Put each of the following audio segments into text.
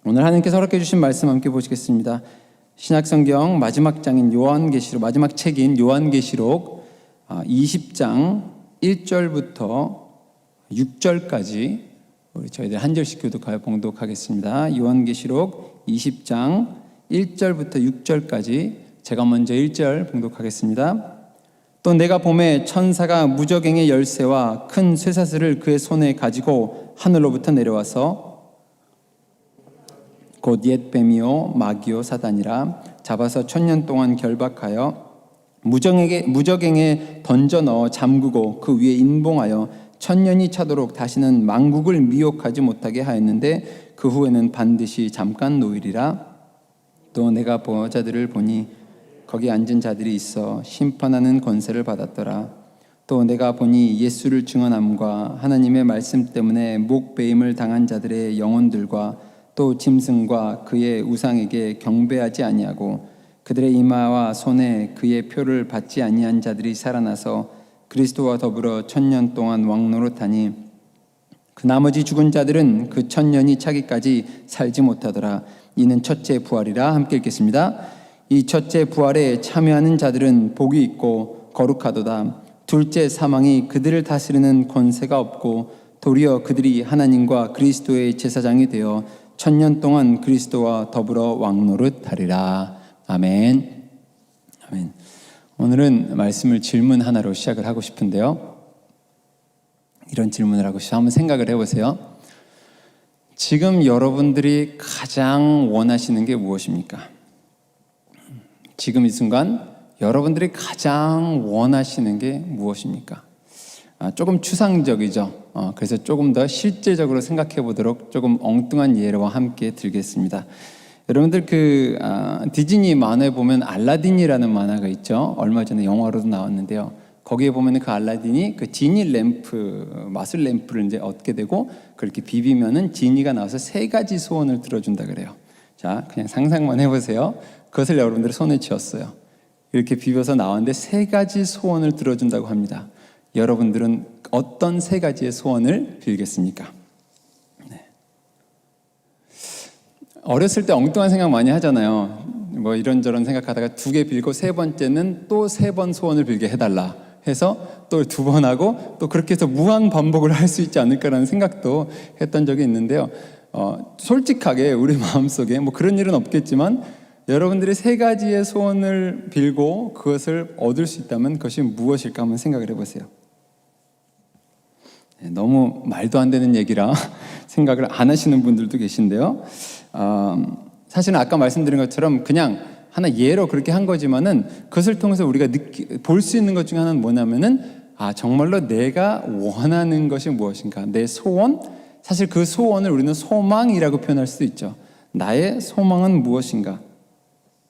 오늘 하나님께서 허락해 주신 말씀 함께 보시겠습니다. 신약성경 마지막 장인 요한계시록, 마지막 책인 요한계시록 20장 1절부터 6절까지 우리 저희들 한 절씩 교독하여 봉독하겠습니다. 요한계시록 20장 1절부터 6절까지 제가 먼저 1절 봉독하겠습니다. 또 내가 봄에 천사가 무저갱의 열쇠와 큰 쇠사슬을 그의 손에 가지고 하늘로부터 내려와서 곧 옛 뱀이요 마귀요 사단이라 잡아서 1000년 동안 결박하여 무저갱에 던져 넣어 잠그고 그 위에 인봉하여 1000년이 차도록 다시는 만국을 미혹하지 못하게 하였는데 그 후에는 반드시 잠깐 노일이라. 또 내가 보좌들을 보니 거기 앉은 자들이 있어 심판하는 권세를 받았더라. 또 내가 보니 예수를 증언함과 하나님의 말씀 때문에 목베임을 당한 자들의 영혼들과 또 짐승과 그의 우상에게 경배하지 아니하고 그들의 이마와 손에 그의 표를 받지 아니한 자들이 살아나서 그리스도와 더불어 1000년 동안 왕노릇하니 그 나머지 죽은 자들은 그 1000년이 차기까지 살지 못하더라. 이는 첫째 부활이라. 함께 읽겠습니다. 이 첫째 부활에 참여하는 자들은 복이 있고 거룩하도다. 둘째 사망이 그들을 다스리는 권세가 없고 도리어 그들이 하나님과 그리스도의 제사장이 되어 1000년 동안 그리스도와 더불어 왕노릇하리라. 아멘. 아멘. 오늘은 말씀을 질문 하나로 시작을 하고 싶은데요. 이런 질문을 하고 싶어요. 한번 생각을 해보세요. 지금 여러분들이 가장 원하시는 게 무엇입니까? 지금 이 순간 여러분들이 가장 원하시는 게 무엇입니까? 조금 추상적이죠. 그래서 조금 더 실제적으로 생각해 보도록 조금 엉뚱한 예와 함께 들겠습니다. 여러분들 디즈니 만화에 보면 알라딘이라는 만화가 있죠. 얼마 전에 영화로도 나왔는데요. 거기에 보면 그 알라딘이 그 지니 램프, 마술 램프를 이제 얻게 되고 그렇게 비비면은 지니가 나와서 3가지 소원을 들어준다 그래요. 자, 그냥 상상만 해보세요. 그것을 여러분들이 손에 쥐었어요. 이렇게 비벼서 나왔는데 3가지 소원을 들어준다고 합니다. 여러분들은 어떤 3가지의 소원을 빌겠습니까? 네. 어렸을 때 엉뚱한 생각 많이 하잖아요. 뭐 이런저런 생각하다가 2개 빌고 3번째는 또 3번 소원을 빌게 해달라 해서 또 2번 하고 또 그렇게 해서 무한 반복을 할 수 있지 않을까라는 생각도 했던 적이 있는데요. 솔직하게 우리 마음속에 뭐 그런 일은 없겠지만 여러분들이 3가지의 소원을 빌고 그것을 얻을 수 있다면 그것이 무엇일까 한번 생각을 해보세요. 너무 말도 안 되는 얘기라 생각을 안 하시는 분들도 계신데요. 사실은 아까 말씀드린 것처럼 그냥 하나 예로 그렇게 한 거지만은 그것을 통해서 우리가 볼 수 있는 것 중에 하나는 뭐냐면은 정말로 내가 원하는 것이 무엇인가, 내 소원. 사실 그 소원을 우리는 소망이라고 표현할 수도 있죠. 나의 소망은 무엇인가?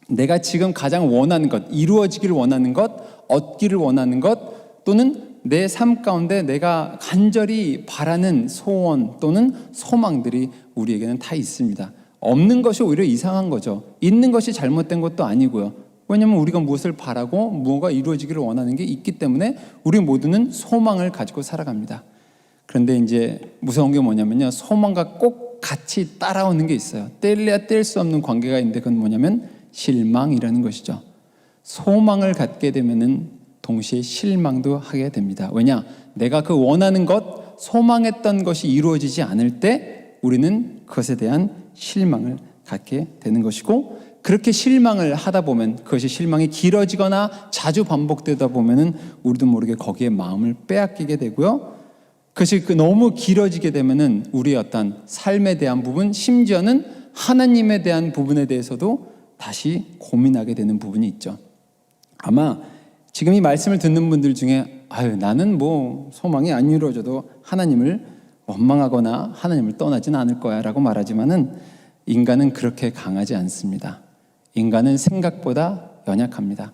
내가 지금 가장 원하는 것, 이루어지기를 원하는 것, 얻기를 원하는 것, 또는 내 삶 가운데 내가 간절히 바라는 소원 또는 소망들이 우리에게는 다 있습니다. 없는 것이 오히려 이상한 거죠. 있는 것이 잘못된 것도 아니고요. 왜냐하면 우리가 무엇을 바라고 무엇가 이루어지기를 원하는 게 있기 때문에 우리 모두는 소망을 가지고 살아갑니다. 그런데 이제 무서운 게 뭐냐면요, 소망과 꼭 같이 따라오는 게 있어요. 뗄래야 뗄 수 없는 관계가 있는데 그건 뭐냐면 실망이라는 것이죠. 소망을 갖게 되면은 동시에 실망도 하게 됩니다. 왜냐? 내가 그 원하는 것, 소망했던 것이 이루어지지 않을 때 우리는 그것에 대한 실망을 갖게 되는 것이고, 그렇게 실망을 하다 보면 그것이 실망이 길어지거나 자주 반복되다 보면은 우리도 모르게 거기에 마음을 빼앗기게 되고요. 그것이 너무 길어지게 되면은 우리의 어떤 삶에 대한 부분, 심지어는 하나님에 대한 부분에 대해서도 다시 고민하게 되는 부분이 있죠. 아마 지금 이 말씀을 듣는 분들 중에 나는 뭐 소망이 안 이루어져도 하나님을 원망하거나 하나님을 떠나진 않을 거야 라고 말하지만은 인간은 그렇게 강하지 않습니다. 인간은 생각보다 연약합니다.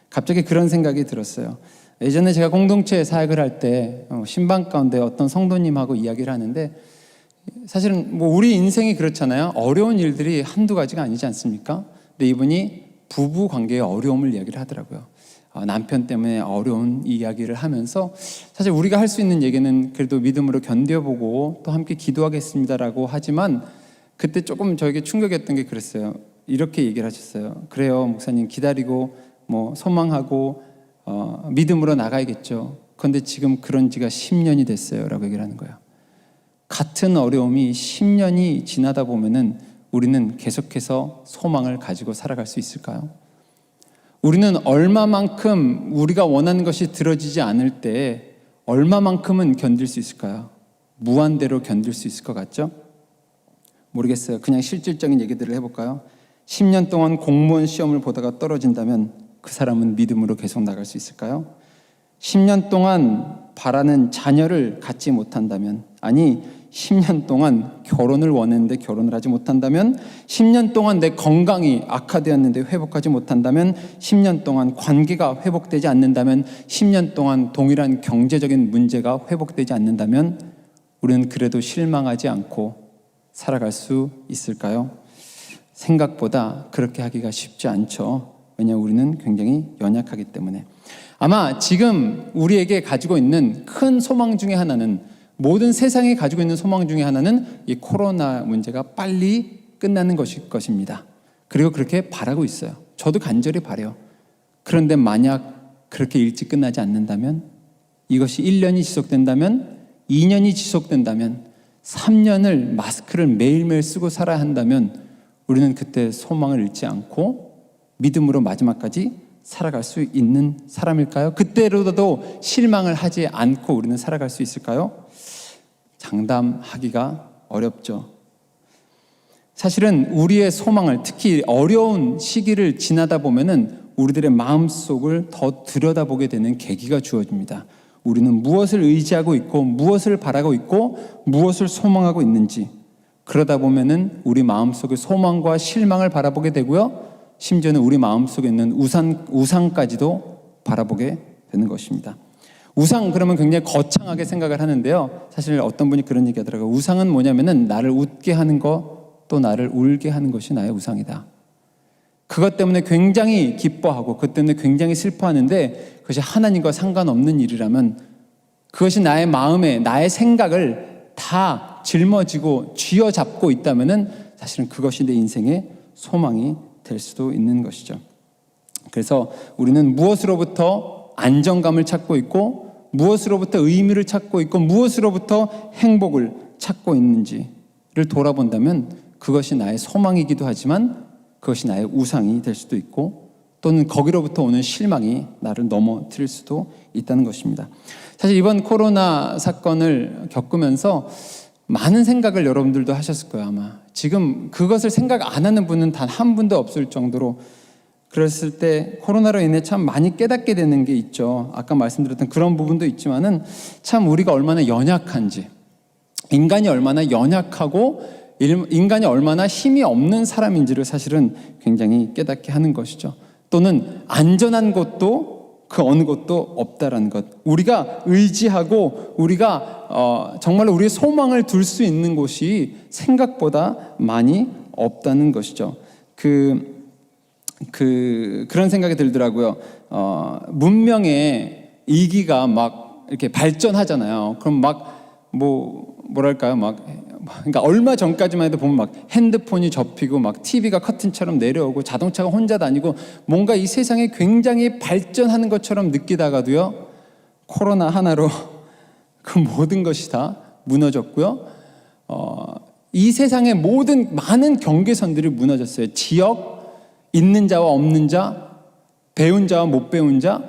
갑자기 그런 생각이 들었어요. 예전에 제가 공동체 사역을 할 때 신방 가운데 어떤 성도님하고 이야기를 하는데, 사실은 뭐 우리 인생이 그렇잖아요. 어려운 일들이 한두 가지가 아니지 않습니까? 근데 이분이 부부 관계의 어려움을 이야기를 하더라고요. 남편 때문에 어려운 이야기를 하면서, 사실 우리가 할 수 있는 얘기는 그래도 믿음으로 견뎌보고 또 함께 기도하겠습니다라고 하지만, 그때 조금 저에게 충격이었던 게 그랬어요. 이렇게 얘기를 하셨어요. 그래요, 목사님, 기다리고 뭐 소망하고 믿음으로 나가야겠죠. 그런데 지금 그런 지가 10년이 됐어요 라고 얘기를 하는 거예요. 같은 어려움이 10년이 지나다 보면은 우리는 계속해서 소망을 가지고 살아갈 수 있을까요? 우리는 얼마만큼 우리가 원하는 것이 들어지지 않을 때 얼마만큼은 견딜 수 있을까요? 무한대로 견딜 수 있을 것 같죠? 모르겠어요. 그냥 실질적인 얘기들을 해볼까요? 10년 동안 공무원 시험을 보다가 떨어진다면 그 사람은 믿음으로 계속 나갈 수 있을까요? 10년 동안 바라는 자녀를 갖지 못한다면, 아니 10년 동안 결혼을 원했는데 결혼을 하지 못한다면, 10년 동안 내 건강이 악화되었는데 회복하지 못한다면, 10년 동안 관계가 회복되지 않는다면, 10년 동안 동일한 경제적인 문제가 회복되지 않는다면 우리는 그래도 실망하지 않고 살아갈 수 있을까요? 생각보다 그렇게 하기가 쉽지 않죠. 왜냐하면 우리는 굉장히 연약하기 때문에. 아마 지금 우리에게 가지고 있는 큰 소망 중에 하나는, 모든 세상이 가지고 있는 소망 중에 하나는 이 코로나 문제가 빨리 끝나는 것일 것입니다. 그리고 그렇게 바라고 있어요. 저도 간절히 바라요. 그런데 만약 그렇게 일찍 끝나지 않는다면, 이것이 1년이 지속된다면, 2년이 지속된다면, 3년을 마스크를 매일매일 쓰고 살아야 한다면 우리는 그때 소망을 잃지 않고 믿음으로 마지막까지 살아갈 수 있는 사람일까요? 그때로도 실망을 하지 않고 우리는 살아갈 수 있을까요? 장담하기가 어렵죠. 사실은 우리의 소망을, 특히 어려운 시기를 지나다 보면은 우리들의 마음속을 더 들여다보게 되는 계기가 주어집니다. 우리는 무엇을 의지하고 있고 무엇을 바라고 있고 무엇을 소망하고 있는지, 그러다 보면은 우리 마음속의 소망과 실망을 바라보게 되고요, 심지어는 우리 마음속에 있는 우상까지도 바라보게 되는 것입니다. 우상 그러면 굉장히 거창하게 생각을 하는데요, 사실 어떤 분이 그런 얘기 하더라고요. 우상은 뭐냐면은 나를 웃게 하는 것, 또 나를 울게 하는 것이 나의 우상이다. 그것 때문에 굉장히 기뻐하고 그것 때문에 굉장히 슬퍼하는데 그것이 하나님과 상관없는 일이라면, 그것이 나의 마음에 나의 생각을 다 짊어지고 쥐어잡고 있다면은 사실은 그것이 내 인생의 소망이 될 수도 있는 것이죠. 그래서 우리는 무엇으로부터 안정감을 찾고 있고 무엇으로부터 의미를 찾고 있고 무엇으로부터 행복을 찾고 있는지를 돌아본다면 그것이 나의 소망이기도 하지만 그것이 나의 우상이 될 수도 있고, 또는 거기로부터 오는 실망이 나를 넘어뜨릴 수도 있다는 것입니다. 사실 이번 코로나 사건을 겪으면서 많은 생각을 여러분들도 하셨을 거예요. 아마 지금 그것을 생각 안 하는 분은 단 한 분도 없을 정도로, 그랬을 때 코로나로 인해 참 많이 깨닫게 되는 게 있죠. 아까 말씀드렸던 그런 부분도 있지만은 참 우리가 얼마나 연약한지, 인간이 얼마나 연약하고 인간이 얼마나 힘이 없는 사람인지를 사실은 굉장히 깨닫게 하는 것이죠. 또는 안전한 곳도 그 어느 곳도 없다라는 것, 우리가 의지하고 우리가 정말로 우리의 소망을 둘 수 있는 곳이 생각보다 많이 없다는 것이죠. 그런 생각이 들더라고요. 문명의 이기가 막 이렇게 발전하잖아요. 그럼 뭐랄까요, 그러니까 얼마 전까지만 해도 보면 막 핸드폰이 접히고 막 TV가 커튼처럼 내려오고 자동차가 혼자 다니고 뭔가 이 세상이 굉장히 발전하는 것처럼 느끼다가도요, 코로나 하나로 그 모든 것이 다 무너졌고요. 이 세상의 모든 많은 경계선들이 무너졌어요. 지역, 있는 자와 없는 자, 배운 자와 못 배운 자,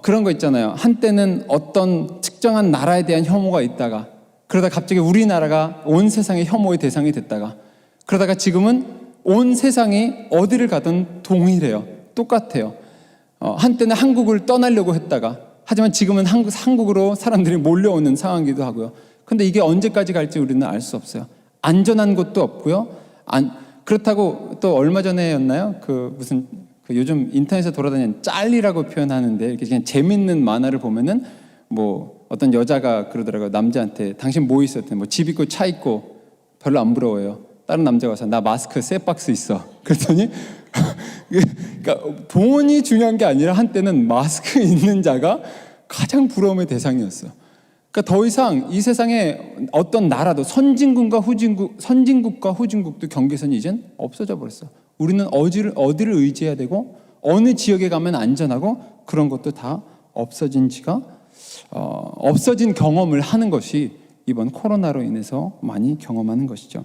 그런 거 있잖아요. 한때는 어떤 특정한 나라에 대한 혐오가 있다가, 그러다 갑자기 우리나라가 온 세상의 혐오의 대상이 됐다가, 그러다가 지금은 온 세상이 어디를 가든 동일해요. 똑같아요. 한때는 한국을 떠나려고 했다가, 하지만 지금은 한국으로 사람들이 몰려오는 상황이기도 하고요. 근데 이게 언제까지 갈지 우리는 알 수 없어요. 안전한 곳도 없고요. 그렇다고 또 얼마 전에였나요? 요즘 인터넷에 돌아다니는 짤이라고 표현하는데, 이렇게 그냥 재밌는 만화를 보면은 어떤 여자가 그러더라고요. 남자한테 당신 뭐 있었대? 집 있고 차 있고 별로 안 부러워요. 다른 남자가 와서 나 마스크 3박스 있어. 그랬더니 그러니까 돈이 중요한 게 아니라 한때는 마스크 있는 자가 가장 부러움의 대상이었어. 그러니까 더 이상 이 세상에 어떤 나라도 선진국과 후진국도 경계선이 이젠 없어져 버렸어. 우리는 어디를 의지해야 되고 어느 지역에 가면 안전하고 그런 것도 다 없어진 경험을 하는 것이 이번 코로나로 인해서 많이 경험하는 것이죠.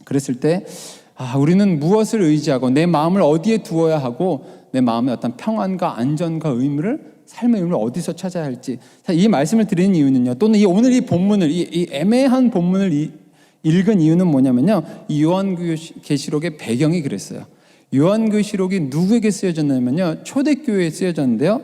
그랬을 때 우리는 무엇을 의지하고 내 마음을 어디에 두어야 하고 내 마음의 어떤 평안과 안전과 삶의 의미를 어디서 찾아야 할지, 이 말씀을 드리는 이유는요, 또는 오늘 이 본문을 이 애매한 본문을 읽은 이유는 뭐냐면요, 이 요한계시록의 배경이 그랬어요. 요한계시록이 누구에게 쓰여졌냐면요, 초대교회에 쓰여졌는데요,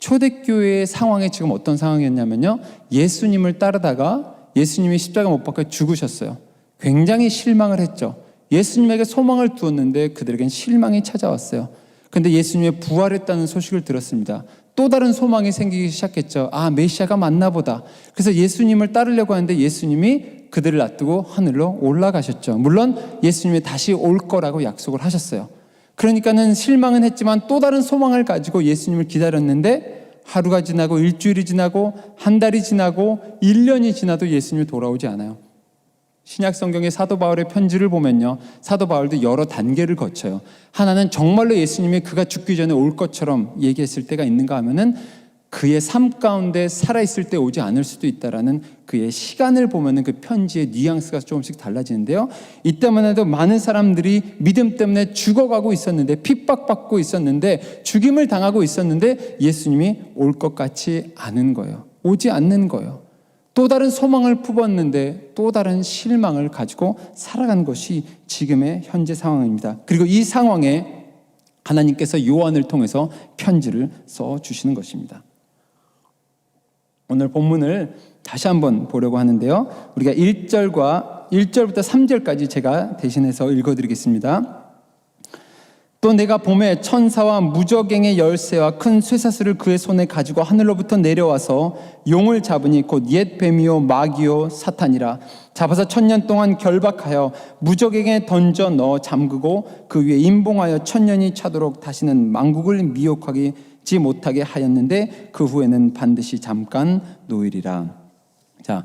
초대교회의 상황이 지금 어떤 상황이었냐면요, 예수님을 따르다가 예수님이 십자가 못 박혀 죽으셨어요. 굉장히 실망을 했죠. 예수님에게 소망을 두었는데 그들에겐 실망이 찾아왔어요. 근데 예수님의 부활했다는 소식을 들었습니다. 또 다른 소망이 생기기 시작했죠. 메시아가 맞나 보다. 그래서 예수님을 따르려고 하는데 예수님이 그들을 놔두고 하늘로 올라가셨죠. 물론 예수님이 다시 올 거라고 약속을 하셨어요. 그러니까는 실망은 했지만 또 다른 소망을 가지고 예수님을 기다렸는데 하루가 지나고 일주일이 지나고 한 달이 지나고 1년이 지나도 예수님이 돌아오지 않아요. 신약 성경의 사도 바울의 편지를 보면요, 사도 바울도 여러 단계를 거쳐요. 하나는 정말로 예수님이 그가 죽기 전에 올 것처럼 얘기했을 때가 있는가 하면은 그의 삶 가운데 살아있을 때 오지 않을 수도 있다라는 그의 시간을 보면은 그 편지의 뉘앙스가 조금씩 달라지는데요, 이때만 해도 많은 사람들이 믿음 때문에 죽어가고 있었는데, 핍박받고 있었는데, 죽임을 당하고 있었는데 예수님이 올 것 같지 않은 거예요. 오지 않는 거예요. 또 다른 소망을 품었는데 또 다른 실망을 가지고 살아간 것이 지금의 현재 상황입니다. 그리고 이 상황에 하나님께서 요한을 통해서 편지를 써주시는 것입니다. 오늘 본문을 다시 한번 보려고 하는데요, 우리가 1절부터 3절까지 제가 대신해서 읽어드리겠습니다. 또 내가 봄에 천사와 무저갱의 열쇠와 큰 쇠사슬을 그의 손에 가지고 하늘로부터 내려와서 용을 잡으니 곧 옛 뱀이요 마귀요 사탄이라. 잡아서 1000년 동안 결박하여 무저갱에 던져 넣어 잠그고 그 위에 임봉하여 1000년이 차도록 다시는 만국을 미혹하지 못하게 하였는데 그 후에는 반드시 잠깐 놓으리라. 자,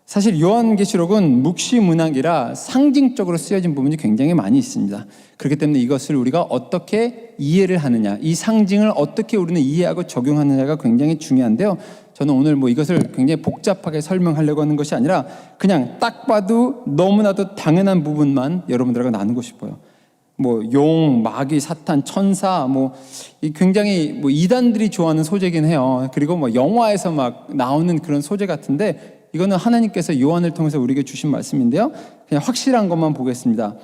사실 요한계시록은 묵시문학이라 상징적으로 쓰여진 부분이 굉장히 많이 있습니다. 그렇기 때문에 이것을 우리가 어떻게 이해를 하느냐, 이 상징을 어떻게 우리는 이해하고 적용하느냐가 굉장히 중요한데요, 저는 오늘 이것을 굉장히 복잡하게 설명하려고 하는 것이 아니라 그냥 딱 봐도 너무나도 당연한 부분만 여러분들하고 나누고 싶어요. 용, 마귀, 사탄, 천사, 굉장히 이단들이 좋아하는 소재긴 해요. 그리고 영화에서 막 나오는 그런 소재 같은데, 이거는 하나님께서 요한을 통해서 우리에게 주신 말씀인데요, 그냥 확실한 것만 보겠습니다.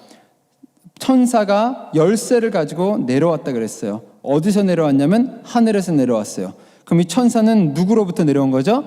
천사가 열쇠를 가지고 내려왔다 그랬어요. 어디서 내려왔냐면 하늘에서 내려왔어요. 그럼 이 천사는 누구로부터 내려온 거죠?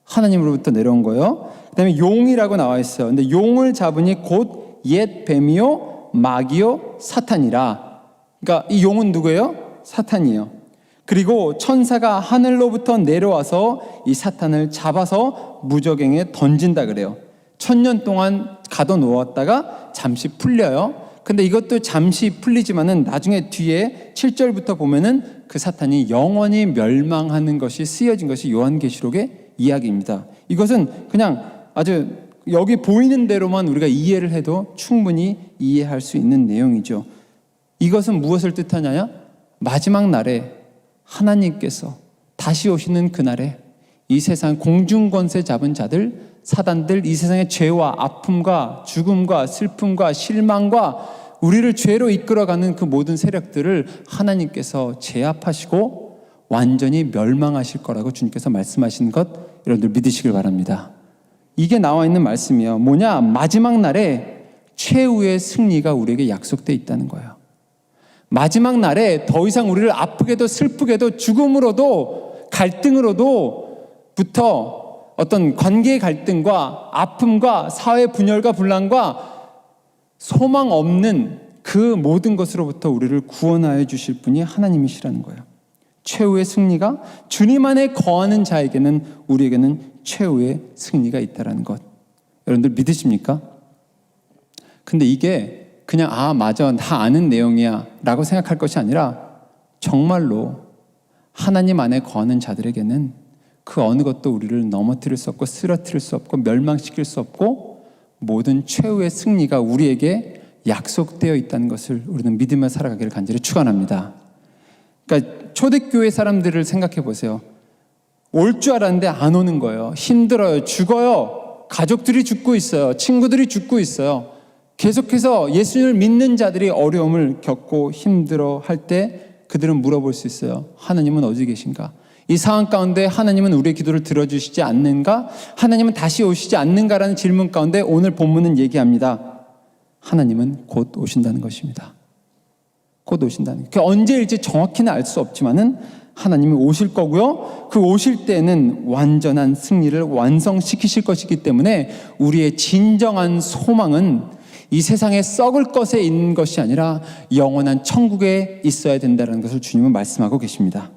하나님으로부터 내려온 거예요. 그 다음에 용이라고 나와 있어요. 근데 용을 잡으니 곧 옛 뱀이요 마귀요 사탄이라. 그러니까 이 용은 누구예요? 사탄이에요. 그리고 천사가 하늘로부터 내려와서 이 사탄을 잡아서 무저갱에 던진다 그래요. 1000년 동안 가둬놓았다가 잠시 풀려요. 근데 이것도 잠시 풀리지만은 나중에 뒤에 7절부터 보면은 그 사탄이 영원히 멸망하는 것이 쓰여진 것이 요한계시록의 이야기입니다. 이것은 그냥 아주 여기 보이는 대로만 우리가 이해를 해도 충분히 이해할 수 있는 내용이죠. 이것은 무엇을 뜻하냐? 마지막 날에 하나님께서 다시 오시는 그날에 이 세상 공중권세 잡은 자들, 사단들, 이 세상의 죄와 아픔과 죽음과 슬픔과 실망과 우리를 죄로 이끌어가는 그 모든 세력들을 하나님께서 제압하시고 완전히 멸망하실 거라고 주님께서 말씀하신 것, 여러분들 믿으시길 바랍니다. 이게 나와 있는 말씀이에요. 뭐냐? 마지막 날에 최후의 승리가 우리에게 약속되어 있다는 거예요. 마지막 날에 더 이상 우리를 아프게도 슬프게도 죽음으로도 갈등으로도부터 어떤 관계의 갈등과 아픔과 사회 분열과 분란과 소망 없는 그 모든 것으로부터 우리를 구원하여 주실 분이 하나님이시라는 거예요. 최후의 승리가 주님 안에 거하는 자에게는, 우리에게는 최후의 승리가 있다는 것, 여러분들 믿으십니까? 근데 이게 그냥 맞아, 다 아는 내용이야 라고 생각할 것이 아니라 정말로 하나님 안에 거하는 자들에게는 그 어느 것도 우리를 넘어뜨릴 수 없고 쓰러뜨릴 수 없고 멸망시킬 수 없고 모든 최후의 승리가 우리에게 약속되어 있다는 것을 우리는 믿으며 살아가기를 간절히 축원합니다. 그러니까 초대교회 사람들을 생각해 보세요. 올 줄 알았는데 안 오는 거예요. 힘들어요. 죽어요. 가족들이 죽고 있어요. 친구들이 죽고 있어요. 계속해서 예수님을 믿는 자들이 어려움을 겪고 힘들어 할 때 그들은 물어볼 수 있어요. 하나님은 어디 계신가? 이 상황 가운데 하나님은 우리의 기도를 들어주시지 않는가? 하나님은 다시 오시지 않는가라는 질문 가운데 오늘 본문은 얘기합니다. 하나님은 곧 오신다는 것입니다. 곧 오신다는 것. 그게 언제일지 정확히는 알 수 없지만은 하나님이 오실 거고요. 그 오실 때는 완전한 승리를 완성시키실 것이기 때문에 우리의 진정한 소망은 이 세상에 썩을 것에 있는 것이 아니라 영원한 천국에 있어야 된다는 것을 주님은 말씀하고 계십니다.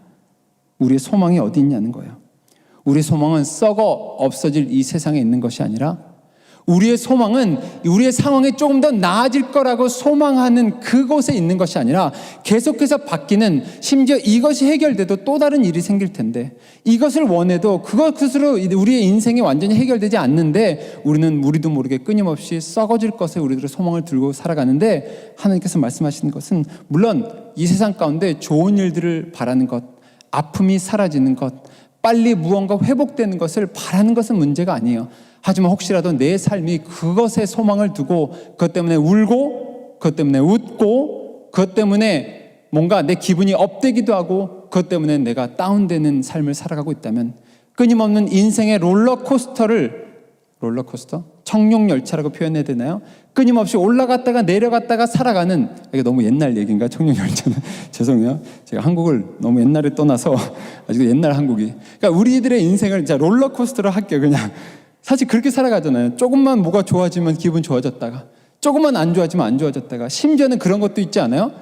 우리의 소망이 어디 있냐는 거예요. 우리의 소망은 썩어 없어질 이 세상에 있는 것이 아니라 우리의 소망은 우리의 상황이 조금 더 나아질 거라고 소망하는 그곳에 있는 것이 아니라 계속해서 바뀌는, 심지어 이것이 해결돼도 또 다른 일이 생길 텐데 이것을 원해도 그것으로 우리의 인생이 완전히 해결되지 않는데 우리도 모르게 끊임없이 썩어질 것에 우리들의 소망을 들고 살아가는데 하나님께서 말씀하시는 것은 물론 이 세상 가운데 좋은 일들을 바라는 것, 아픔이 사라지는 것, 빨리 무언가 회복되는 것을 바라는 것은 문제가 아니에요. 하지만 혹시라도 내 삶이 그것에 소망을 두고 그것 때문에 울고 그것 때문에 웃고 그것 때문에 뭔가 내 기분이 업되기도 하고 그것 때문에 내가 다운되는 삶을 살아가고 있다면 끊임없는 인생의 롤러코스터? 청룡열차라고 표현해야 되나요? 끊임없이 올라갔다가 내려갔다가 살아가는, 이게 너무 옛날 얘기인가? 청룡열차는 죄송해요. 제가 한국을 너무 옛날에 떠나서 아직도 옛날 한국이. 그러니까 우리들의 인생을 진짜 롤러코스터로 할게요. 그냥 사실 그렇게 살아가잖아요. 조금만 뭐가 좋아지면 기분 좋아졌다가 조금만 안 좋아지면 안 좋아졌다가 심지어는 그런 것도 있지 않아요?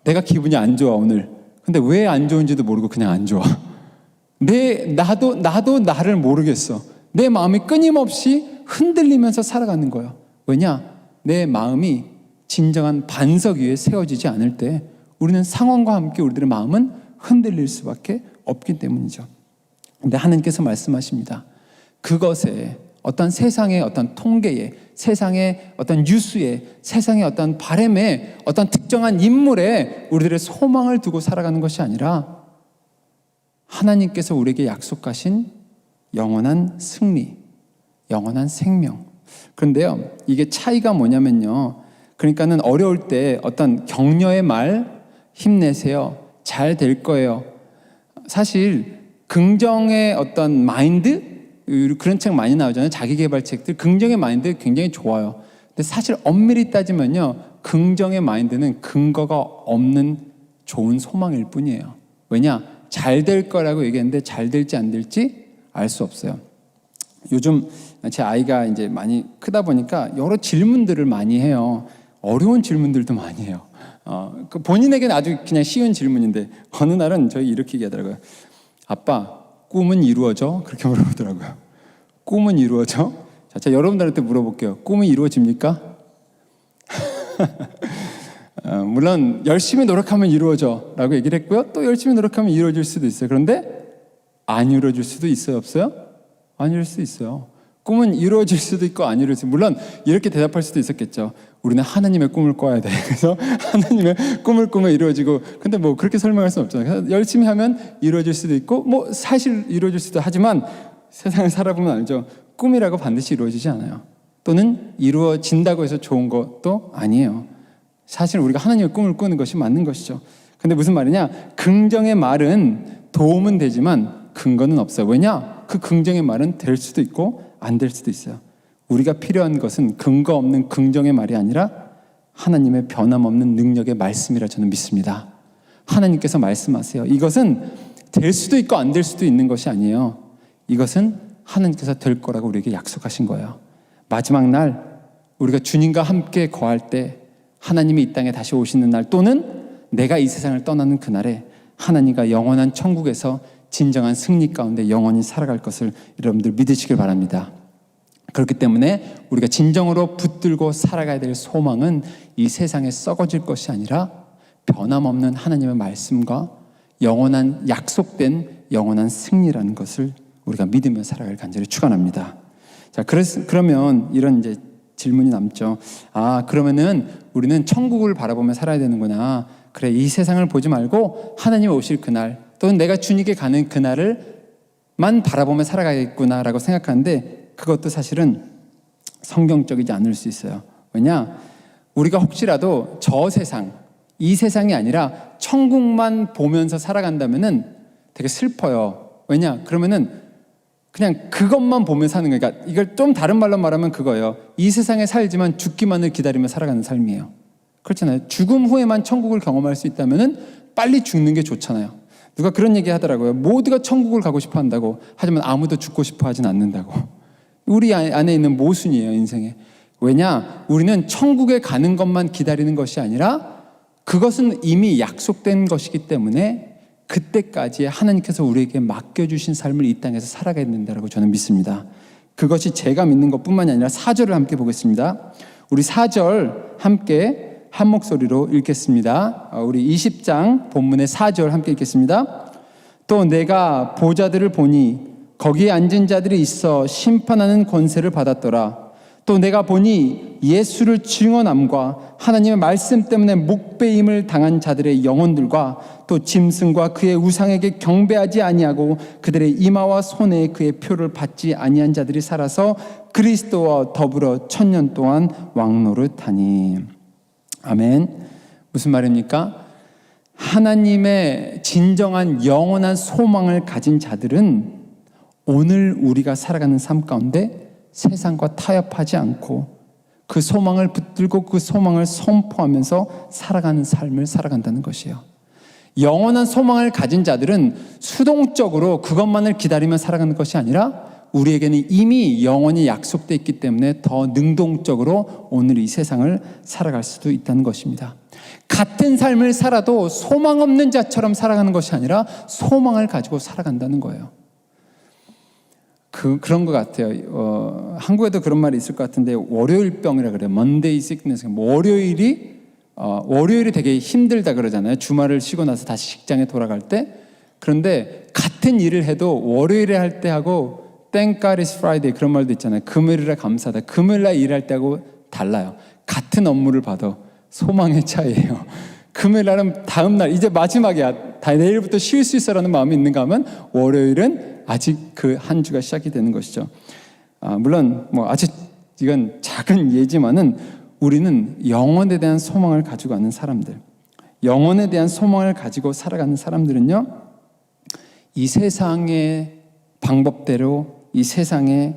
내가 기분이 안 좋아 오늘. 근데 왜 안 좋은지도 모르고 그냥 안 좋아. 나도 나를 모르겠어. 내 마음이 끊임없이 흔들리면서 살아가는 거예요. 왜냐? 내 마음이 진정한 반석 위에 세워지지 않을 때 우리는 상황과 함께 우리들의 마음은 흔들릴 수밖에 없기 때문이죠. 근데 하나님께서 말씀하십니다. 그것에 어떤 세상의 어떤 통계에, 세상의 어떤 뉴스에, 세상의 어떤 바람에, 어떤 특정한 인물에 우리들의 소망을 두고 살아가는 것이 아니라 하나님께서 우리에게 약속하신 영원한 승리, 영원한 생명. 그런데요, 이게 차이가 뭐냐면요. 그러니까는 어려울 때 어떤 격려의 말, 힘내세요, 잘 될 거예요. 사실 긍정의 어떤 마인드, 그런 책 많이 나오잖아요. 자기개발 책들. 긍정의 마인드 굉장히 좋아요. 근데 사실 엄밀히 따지면요, 긍정의 마인드는 근거가 없는 좋은 소망일 뿐이에요. 왜냐? 잘 될 거라고 얘기했는데 잘 될지 안 될지 알 수 없어요. 요즘 제 아이가 이제 많이 크다 보니까 여러 질문들을 많이 해요. 어려운 질문들도 많이 해요. 그 본인에게는 아주 그냥 쉬운 질문인데 어느 날은 저희 이렇게 얘기하더라고요. 아빠, 꿈은 이루어져? 그렇게 물어보더라고요. 꿈은 이루어져? 자, 제가 여러분들한테 물어볼게요. 꿈이 이루어집니까? 물론 열심히 노력하면 이루어져 라고 얘기를 했고요. 또 열심히 노력하면 이루어질 수도 있어요. 그런데 안 이루어질 수도 있어요, 없어요? 안 이루어질 수도 있어요. 꿈은 이루어질 수도 있고 안 이루어질 수도 있고, 물론 이렇게 대답할 수도 있었겠죠. 우리는 하나님의 꿈을 꿔야 돼. 그래서 하나님의 꿈을 꾸면 이루어지고, 근데 뭐 그렇게 설명할 수는 없잖아요. 그래서 열심히 하면 이루어질 수도 있고, 뭐 사실 이루어질 수도 하지만 세상을 살아보면 알죠. 꿈이라고 반드시 이루어지지 않아요. 또는 이루어진다고 해서 좋은 것도 아니에요. 사실 우리가 하나님의 꿈을 꾸는 것이 맞는 것이죠. 근데 무슨 말이냐? 긍정의 말은 도움은 되지만 근거는 없어요. 왜냐? 그 긍정의 말은 될 수도 있고 안 될 수도 있어요. 우리가 필요한 것은 근거 없는 긍정의 말이 아니라 하나님의 변함없는 능력의 말씀이라 저는 믿습니다. 하나님께서 말씀하세요. 이것은 될 수도 있고 안 될 수도 있는 것이 아니에요. 이것은 하나님께서 될 거라고 우리에게 약속하신 거예요. 마지막 날 우리가 주님과 함께 거할 때, 하나님이 이 땅에 다시 오시는 날, 또는 내가 이 세상을 떠나는 그날에 하나님과 영원한 천국에서 진정한 승리 가운데 영원히 살아갈 것을 여러분들 믿으시길 바랍니다. 그렇기 때문에 우리가 진정으로 붙들고 살아가야 될 소망은 이 세상에 썩어질 것이 아니라 변함없는 하나님의 말씀과 영원한 약속된 영원한 승리라는 것을 우리가 믿으며 살아갈 간절히 축원합니다. 자, 그러면 이런 이제 질문이 남죠. 아, 그러면은 우리는 천국을 바라보며 살아야 되는구나. 그래, 이 세상을 보지 말고 하나님 오실 그날, 또는 내가 주님께 가는 그날을만 바라보며 살아가겠구나라고 생각하는데, 그것도 사실은 성경적이지 않을 수 있어요. 왜냐? 우리가 혹시라도 저 세상, 이 세상이 아니라 천국만 보면서 살아간다면은 되게 슬퍼요. 왜냐? 그러면은 그냥 그것만 보며 사는 거예요. 그러니까 이걸 좀 다른 말로 말하면 그거예요. 이 세상에 살지만 죽기만을 기다리며 살아가는 삶이에요. 그렇잖아요. 죽음 후에만 천국을 경험할 수 있다면은 빨리 죽는 게 좋잖아요. 누가 그런 얘기 하더라고요. 모두가 천국을 가고 싶어 한다고. 하지만 아무도 죽고 싶어 하진 않는다고. 우리 안에 있는 모순이에요, 인생에. 왜냐? 우리는 천국에 가는 것만 기다리는 것이 아니라 그것은 이미 약속된 것이기 때문에 그때까지 하나님께서 우리에게 맡겨주신 삶을 이 땅에서 살아가야 된다고 저는 믿습니다. 그것이 제가 믿는 것뿐만이 아니라 4절을 함께 보겠습니다. 우리 4절 함께 한 목소리로 읽겠습니다. 우리 20장 본문의 4절 함께 읽겠습니다. 또 내가 보좌들을 보니 거기에 앉은 자들이 있어 심판하는 권세를 받았더라. 또 내가 보니 예수를 증언함과 하나님의 말씀 때문에 목배임을 당한 자들의 영혼들과 또 짐승과 그의 우상에게 경배하지 아니하고 그들의 이마와 손에 그의 표를 받지 아니한 자들이 살아서 그리스도와 더불어 1000년 동안 왕노릇하니. 아멘. 무슨 말입니까? 하나님의 진정한 영원한 소망을 가진 자들은 오늘 우리가 살아가는 삶 가운데 세상과 타협하지 않고 그 소망을 붙들고 그 소망을 선포하면서 살아가는 삶을 살아간다는 것이에요. 영원한 소망을 가진 자들은 수동적으로 그것만을 기다리며 살아가는 것이 아니라 우리에게는 이미 영원히 약속되어 있기 때문에 더 능동적으로 오늘 이 세상을 살아갈 수도 있다는 것입니다. 같은 삶을 살아도 소망 없는 자처럼 살아가는 것이 아니라 소망을 가지고 살아간다는 거예요. 그런 것 같아요. 한국에도 그런 말이 있을 것 같은데 월요일병이라 그래요. Monday sickness. 월요일이 되게 힘들다 그러잖아요. 주말을 쉬고 나서 다시 직장에 돌아갈 때. 그런데 같은 일을 해도 월요일에 할 때 하고 Thank God it's Friday 그런 말도 있잖아요. 금요일에 감사하다. 금요일날 일할 때하고 달라요. 같은 업무를 봐도 소망의 차이예요. 금요일날은 다음날 이제 마지막이야. 다 내일부터 쉴 수 있어라는 마음이 있는가 하면 월요일은 아직 그 한 주가 시작이 되는 것이죠. 물론 아직 이건 작은 예지만은 우리는 영혼에 대한 소망을 가지고 가는 사람들, 영혼에 대한 소망을 가지고 살아가는 사람들은요, 이 세상의 방법대로 이 세상에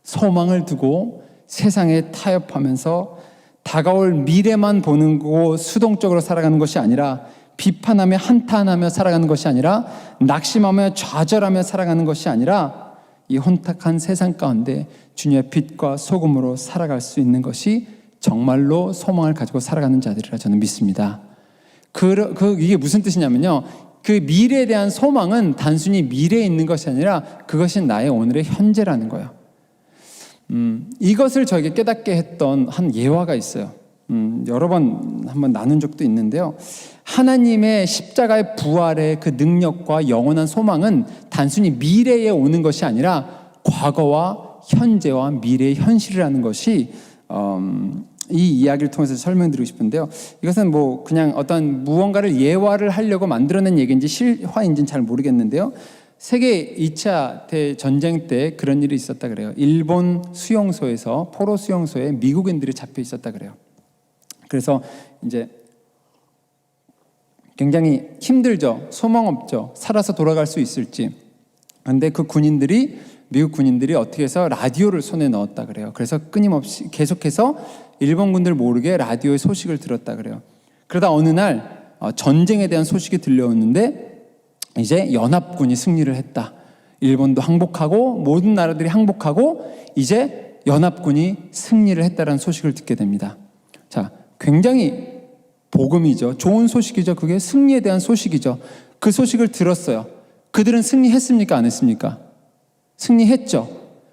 소망을 두고 세상에 타협하면서 다가올 미래만 보는 거 수동적으로 살아가는 것이 아니라 비판하며 한탄하며 살아가는 것이 아니라 낙심하며 좌절하며 살아가는 것이 아니라 이 혼탁한 세상 가운데 주님의 빛과 소금으로 살아갈 수 있는 것이 정말로 소망을 가지고 살아가는 자들이라 저는 믿습니다. 이게 무슨 뜻이냐면요, 그 미래에 대한 소망은 단순히 미래에 있는 것이 아니라 그것이 나의 오늘의 현재라는 거예요. 이것을 저에게 깨닫게 했던 한 예화가 있어요. 여러 번 한번 나눈 적도 있는데요. 하나님의 십자가의 부활의 그 능력과 영원한 소망은 단순히 미래에 오는 것이 아니라 과거와 현재와 미래의 현실이라는 것이 이 이야기를 통해서 설명드리고 싶은데요. 이것은 그냥 어떤 무언가를 예화를 하려고 만들어낸 얘기인지 실화인지는 잘 모르겠는데요. 세계 2차 대전쟁 때 그런 일이 있었다 그래요. 일본 수용소에서 포로 수용소에 미국인들이 잡혀 있었다 그래요. 그래서 이제 굉장히 힘들죠. 소망 없죠. 살아서 돌아갈 수 있을지. 그런데 미국 군인들이 어떻게 해서 라디오를 손에 넣었다 그래요. 그래서 끊임없이 계속해서 일본 군들 모르게 라디오의 소식을 들었다 그래요. 그러다 어느 날 전쟁에 대한 소식이 들려오는데 이제 연합군이 승리를 했다. 일본도 항복하고 모든 나라들이 항복하고 이제 연합군이 승리를 했다라는 소식을 듣게 됩니다. 자, 굉장히 복음이죠. 좋은 소식이죠. 그게 승리에 대한 소식이죠. 그 소식을 들었어요. 그들은 승리했습니까? 안 했습니까? 승리했죠.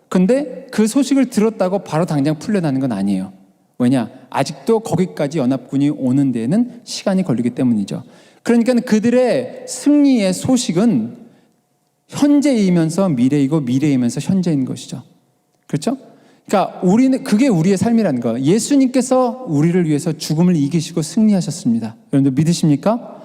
근데 그 소식을 들었다고 바로 당장 풀려나는 건 아니에요. 왜냐? 아직도 거기까지 연합군이 오는 데에는 시간이 걸리기 때문이죠. 그러니까 그들의 승리의 소식은 현재이면서 미래이고 미래이면서 현재인 것이죠. 그렇죠? 그러니까 그게 우리의 삶이라는 거예요. 예수님께서 우리를 위해서 죽음을 이기시고 승리하셨습니다. 여러분들 믿으십니까?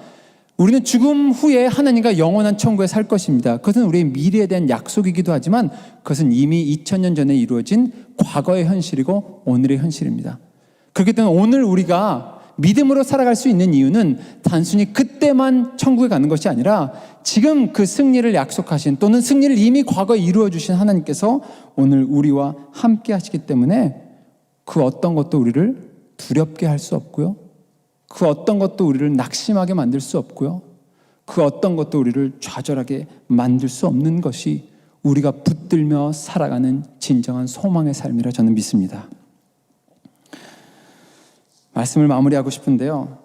우리는 죽음 후에 하나님과 영원한 천국에 살 것입니다. 그것은 우리의 미래에 대한 약속이기도 하지만 그것은 이미 2000년 전에 이루어진 과거의 현실이고 오늘의 현실입니다. 그렇기 때문에 오늘 우리가 믿음으로 살아갈 수 있는 이유는 단순히 그때만 천국에 가는 것이 아니라 지금 그 승리를 약속하신 또는 승리를 이미 과거에 이루어 주신 하나님께서 오늘 우리와 함께 하시기 때문에 그 어떤 것도 우리를 두렵게 할 수 없고요. 그 어떤 것도 우리를 낙심하게 만들 수 없고요. 그 어떤 것도 우리를 좌절하게 만들 수 없는 것이 우리가 붙들며 살아가는 진정한 소망의 삶이라 저는 믿습니다. 말씀을 마무리하고 싶은데요.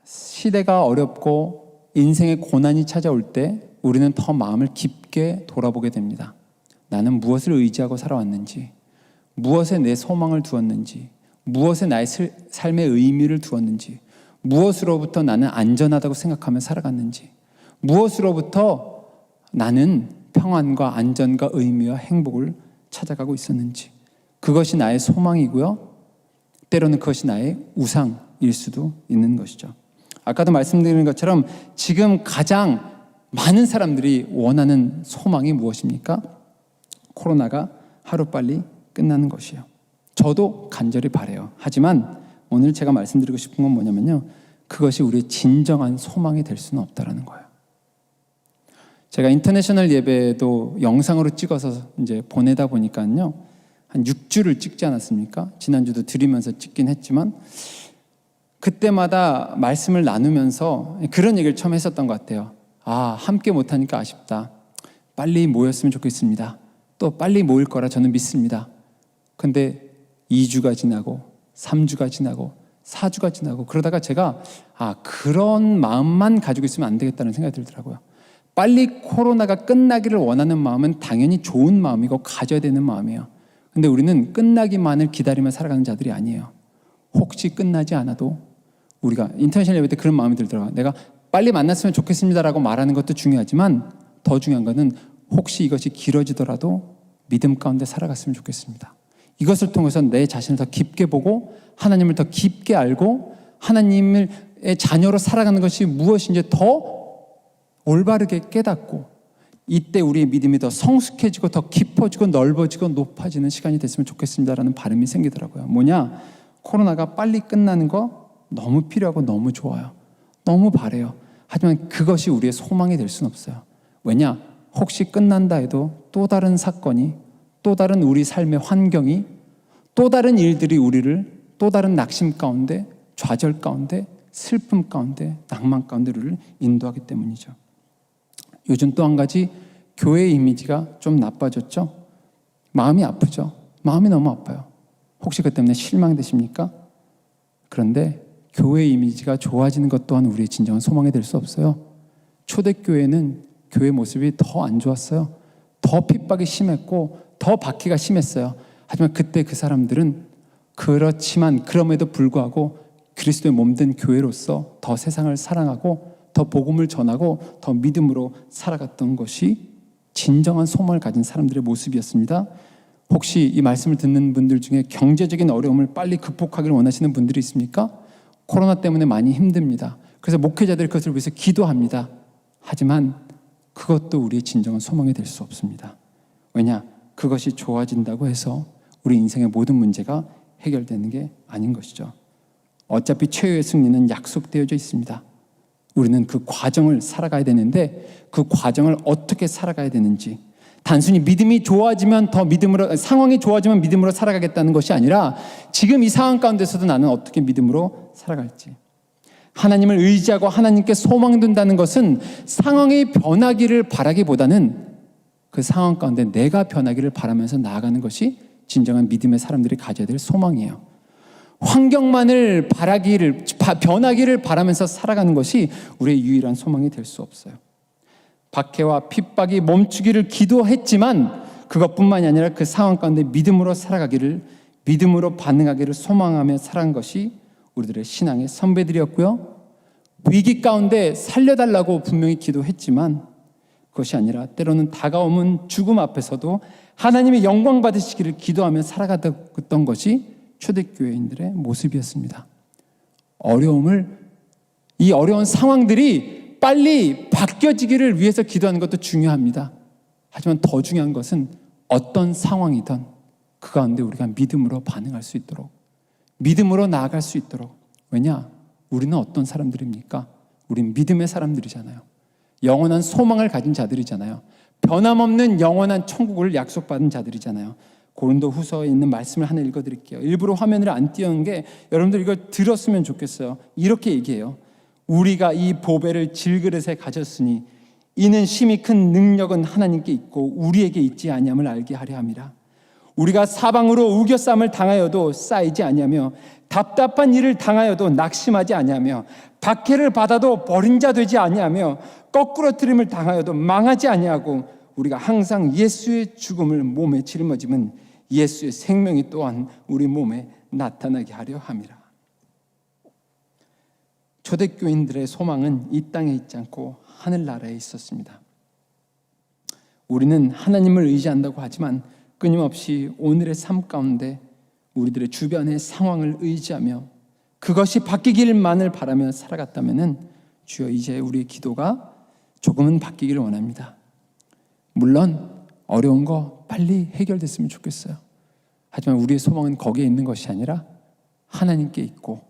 시대가 어렵고 인생의 고난이 찾아올 때 우리는 더 마음을 깊게 돌아보게 됩니다. 나는 무엇을 의지하고 살아왔는지, 무엇에 내 소망을 두었는지, 무엇에 나의 삶의 의미를 두었는지, 무엇으로부터 나는 안전하다고 생각하며 살아갔는지, 무엇으로부터 나는 평안과 안전과 의미와 행복을 찾아가고 있었는지, 그것이 나의 소망이고요. 때로는 그것이 나의 우상일 수도 있는 것이죠. 아까도 말씀드린 것처럼 지금 가장 많은 사람들이 원하는 소망이 무엇입니까? 코로나가 하루빨리 끝나는 것이에요. 저도 간절히 바라요. 하지만 오늘 제가 말씀드리고 싶은 건 뭐냐면요. 그것이 우리의 진정한 소망이 될 수는 없다라는 거예요. 제가 인터내셔널 예배도 영상으로 찍어서 이제 보내다 보니까요. 한 6주를 찍지 않았습니까? 지난주도 드리면서 찍긴 했지만 그때마다 말씀을 나누면서 그런 얘기를 처음 했었던 것 같아요. 함께 못하니까 아쉽다. 빨리 모였으면 좋겠습니다. 또 빨리 모일 거라 저는 믿습니다. 근데 2주가 지나고 3주가 지나고 4주가 지나고 그러다가 제가 그런 마음만 가지고 있으면 안 되겠다는 생각이 들더라고요. 빨리 코로나가 끝나기를 원하는 마음은 당연히 좋은 마음이고 가져야 되는 마음이에요. 근데 우리는 끝나기만을 기다리며 살아가는 자들이 아니에요. 혹시 끝나지 않아도 우리가 인터내셔널 예배 때 그런 마음이 들더라고요. 내가 빨리 만났으면 좋겠습니다라고 말하는 것도 중요하지만 더 중요한 것은 혹시 이것이 길어지더라도 믿음 가운데 살아갔으면 좋겠습니다. 이것을 통해서 내 자신을 더 깊게 보고 하나님을 더 깊게 알고 하나님의 자녀로 살아가는 것이 무엇인지 더 올바르게 깨닫고 이때 우리의 믿음이 더 성숙해지고 더 깊어지고 넓어지고 높아지는 시간이 됐으면 좋겠습니다라는 바람이 생기더라고요. 뭐냐? 코로나가 빨리 끝나는 거 너무 필요하고 너무 좋아요. 너무 바래요. 하지만 그것이 우리의 소망이 될 수는 없어요. 왜냐? 혹시 끝난다 해도 또 다른 사건이, 또 다른 우리 삶의 환경이, 또 다른 일들이 우리를 또 다른 낙심 가운데, 좌절 가운데, 슬픔 가운데, 낭만 가운데 우리를 인도하기 때문이죠. 요즘 또 한 가지 교회의 이미지가 좀 나빠졌죠? 마음이 아프죠? 마음이 너무 아파요. 혹시 그 때문에 실망되십니까? 그런데 교회의 이미지가 좋아지는 것 또한 우리의 진정한 소망이 될 수 없어요. 초대교회는 교회 모습이 더 안 좋았어요. 더 핍박이 심했고 더 박해가 심했어요. 하지만 그때 그 사람들은 그렇지만 그럼에도 불구하고 그리스도의 몸된 교회로서 더 세상을 사랑하고 더 복음을 전하고 더 믿음으로 살아갔던 것이 진정한 소망을 가진 사람들의 모습이었습니다. 혹시 이 말씀을 듣는 분들 중에 경제적인 어려움을 빨리 극복하기를 원하시는 분들이 있습니까? 코로나 때문에 많이 힘듭니다. 그래서 목회자들이 그것을 위해서 기도합니다. 하지만 그것도 우리의 진정한 소망이 될 수 없습니다. 왜냐? 그것이 좋아진다고 해서 우리 인생의 모든 문제가 해결되는 게 아닌 것이죠. 어차피 최후의 승리는 약속되어져 있습니다. 우리는 그 과정을 살아가야 되는데 그 과정을 어떻게 살아가야 되는지 단순히 믿음이 좋아지면 더 믿음으로, 상황이 좋아지면 믿음으로 살아가겠다는 것이 아니라 지금 이 상황 가운데서도 나는 어떻게 믿음으로 살아갈지, 하나님을 의지하고 하나님께 소망 둔다는 것은 상황이 변하기를 바라기보다는 그 상황 가운데 내가 변하기를 바라면서 나아가는 것이 진정한 믿음의 사람들이 가져야 될 소망이에요. 환경만을 변하기를 바라면서 살아가는 것이 우리의 유일한 소망이 될 수 없어요. 박해와 핍박이 멈추기를 기도했지만 그것뿐만이 아니라 그 상황 가운데 믿음으로 살아가기를, 믿음으로 반응하기를 소망하며 살아간 것이 우리들의 신앙의 선배들이었고요. 위기 가운데 살려달라고 분명히 기도했지만 그것이 아니라 때로는 다가오는 죽음 앞에서도 하나님의 영광 받으시기를 기도하며 살아갔던 것이 초대교회인들의 모습이었습니다. 이 어려운 상황들이 빨리 바뀌어지기를 위해서 기도하는 것도 중요합니다. 하지만 더 중요한 것은 어떤 상황이든 그 가운데 우리가 믿음으로 반응할 수 있도록, 믿음으로 나아갈 수 있도록. 왜냐? 우리는 어떤 사람들입니까? 우린 믿음의 사람들이잖아요. 영원한 소망을 가진 자들이잖아요. 변함없는 영원한 천국을 약속받은 자들이잖아요. 고린도 후서에 있는 말씀을 하나 읽어드릴게요. 일부러 화면을 안 띄우는 게 여러분들 이걸 들었으면 좋겠어요. 이렇게 얘기해요. 우리가 이 보배를 질그릇에 가졌으니 이는 심히 큰 능력은 하나님께 있고 우리에게 있지 아니함을 알게 하려 함이라. 우리가 사방으로 우겨쌈을 당하여도 쌓이지 아니하며 답답한 일을 당하여도 낙심하지 아니하며 박해를 받아도 버린 자 되지 아니하며 거꾸러뜨림을 당하여도 망하지 아니하고 우리가 항상 예수의 죽음을 몸에 짊어지면 예수의 생명이 또한 우리 몸에 나타나게 하려 함이라. 초대교인들의 소망은 이 땅에 있지 않고 하늘나라에 있었습니다. 우리는 하나님을 의지한다고 하지만 끊임없이 오늘의 삶 가운데 우리들의 주변의 상황을 의지하며 그것이 바뀌길만을 바라며 살아갔다면 주여 이제 우리의 기도가 조금은 바뀌기를 원합니다. 물론 어려운 거 빨리 해결됐으면 좋겠어요. 하지만 우리의 소망은 거기에 있는 것이 아니라 하나님께 있고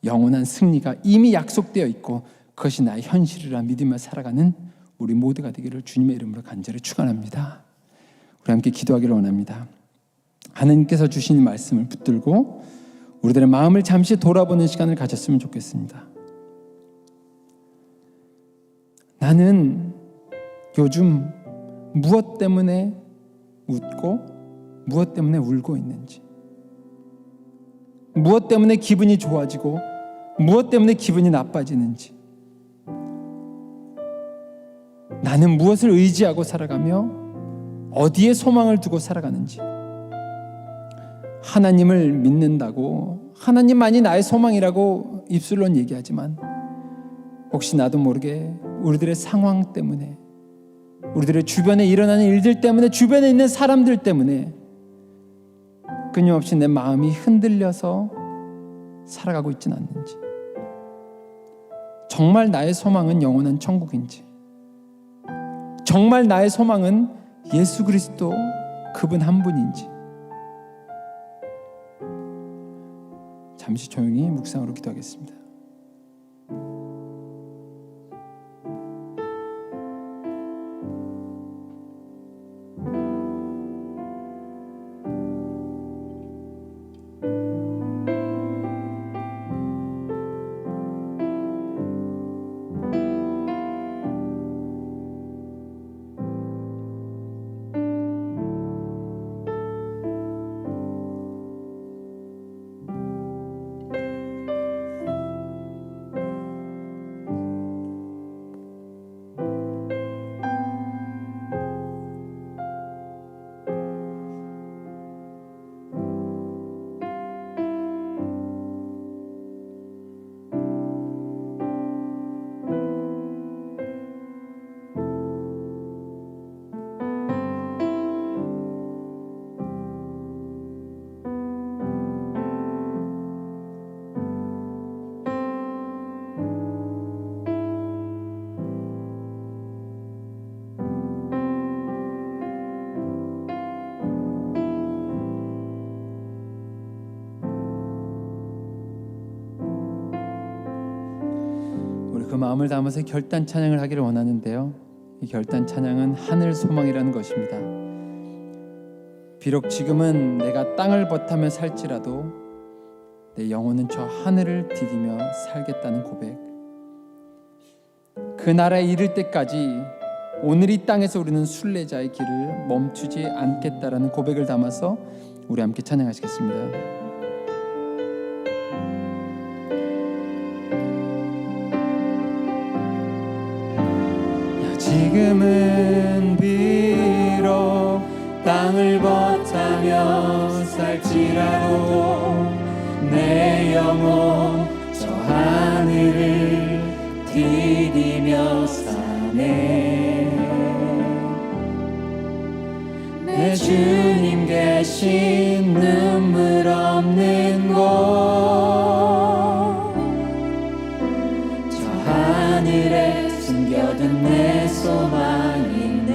영원한 승리가 이미 약속되어 있고 그것이 나의 현실이라 믿으며 살아가는 우리 모두가 되기를 주님의 이름으로 간절히 축원합니다. 우리 함께 기도하기를 원합니다. 하나님께서 주신 말씀을 붙들고 우리들의 마음을 잠시 돌아보는 시간을 가졌으면 좋겠습니다. 나는 요즘 무엇 때문에 웃고 무엇 때문에 울고 있는지, 무엇 때문에 기분이 좋아지고 무엇 때문에 기분이 나빠지는지, 나는 무엇을 의지하고 살아가며 어디에 소망을 두고 살아가는지, 하나님을 믿는다고 하나님만이 나의 소망이라고 입술로는 얘기하지만 혹시 나도 모르게 우리들의 상황 때문에, 우리들의 주변에 일어나는 일들 때문에, 주변에 있는 사람들 때문에 끊임없이 내 마음이 흔들려서 살아가고 있지는 않는지, 정말 나의 소망은 영원한 천국인지, 정말 나의 소망은 예수 그리스도 그분 한 분인지, 잠시 조용히 묵상으로 기도하겠습니다. 그 마음을 담아서 결단 찬양을 하기를 원하는데요, 이 결단 찬양은 하늘 소망이라는 것입니다. 비록 지금은 내가 땅을 버타며 살지라도 내 영혼은 저 하늘을 디디며 살겠다는 고백, 그 나라에 이를 때까지 오늘 이 땅에서 우리는 순례자의 길을 멈추지 않겠다라는 고백을 담아서 우리 함께 찬양하시겠습니다. 지금은 비록 땅을 버타며 살지라도 내 영혼 저 하늘을 디디며 사네. 내 주님 계신 눈물 없는 곳, 저 하늘에 숨겨둔 내 소망이네.